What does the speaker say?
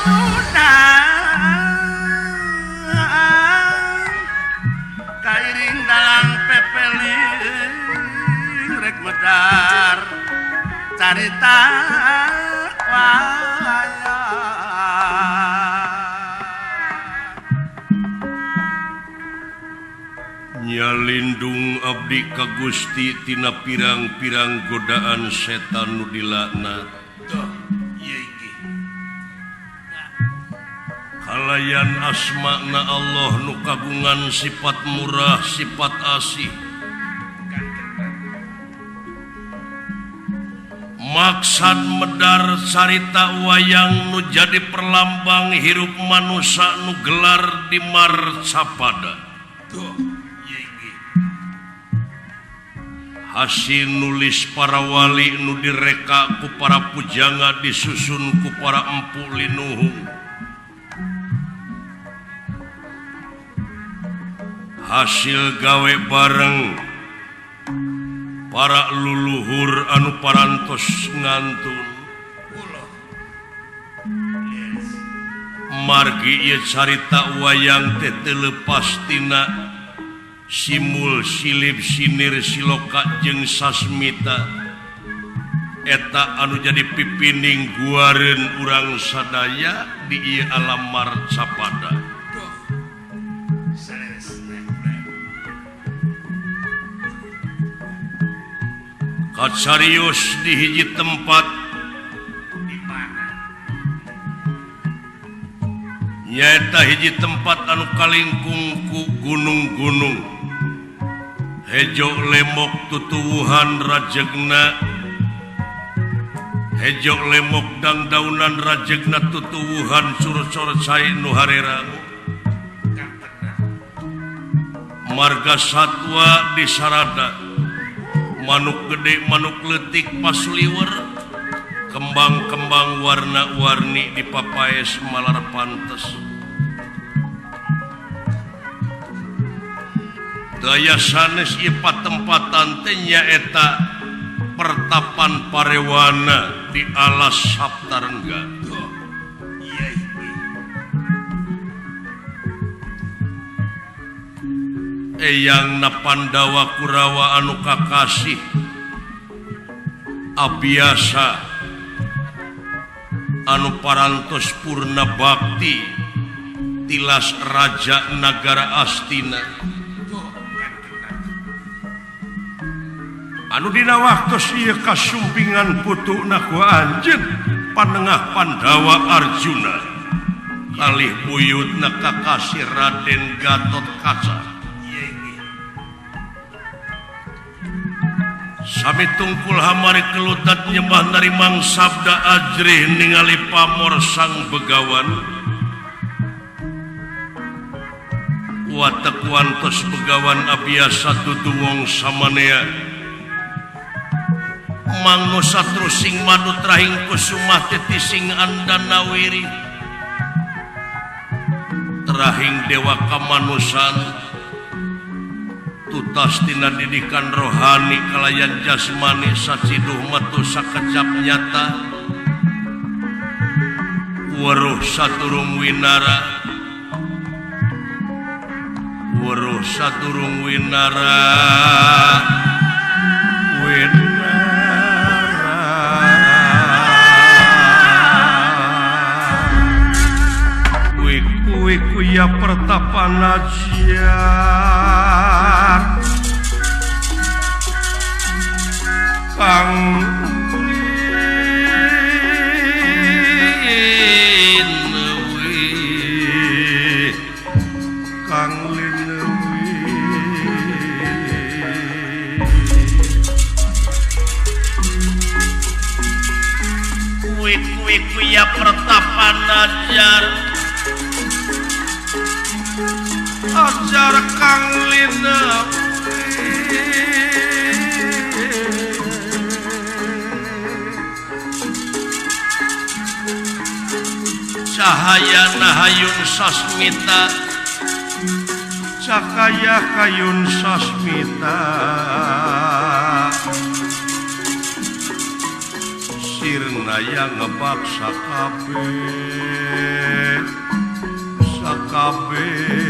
muda kairing dalang pepeling rek medar carita lindung abdi ka Gusti tina pirang-pirang godaan setan nu dilaknat. Kalayan asmana Allah nu kagungan sifat murah, sifat asih. Maksad medar carita wayang nu jadi perlambang hirup manusia nu gelar di marcapada. Hasil nulis para wali nu direka ku para pujangga disusun ku para empu linuhung. Hasil gawe bareng para luluhur anu parantos ngantun. Margi ieu carita wayang teh teu leupas tina simul silip sinir siloka jeung sasmita eta anu jadi pipining guareun urang sadaya di ieu alam marcapada. Kacarios di hiji tempat nyaeta hiji tempat anu kalingkung ku gunung-gunung. Hejo lemok tutuwuhan rajegna, hejo lemok dangdaunan rajegna tutuwuhan surcor-cai nu harerang. Marga satwa di sarada, manuk gede manuk leutik pasliwer, kembang-kembang warna-warni di papaes malar pantes. Daya sanes ieu patempatan teh nyaeta pertapan parewana di alas Saptarengga. Eyang na Pandawa Kurawa anu kakasih abiasa anu parantos purna bakti tilas raja nagara Astina. Anu dina waktos ieu kasumpingan putukna ku anjeun panengah Pandawa Arjuna kalih buyutna kakasih Raden Gatotkaca. Sami tungkul hamari kelutat nyembah narimang sabda ajrih ningali pamor sang begawan. Watek wantos begawan abiasa dudu wong samanea. Mangno satru sing madu trahing kusumah teti sing andanawiri trahing dewa kamanusan tutas tina didikan rohani kalayan jasmani saciduh metu sakejap nyata weruh saturung winara kuya pertapan ajian Kang Linwi Kang Linwi kuya pertapan ajar ajar Kang Linwi cahaya nahayun sasmita cakaya kayun sasmita sirna yang ngebaksa kabeh sakabeh.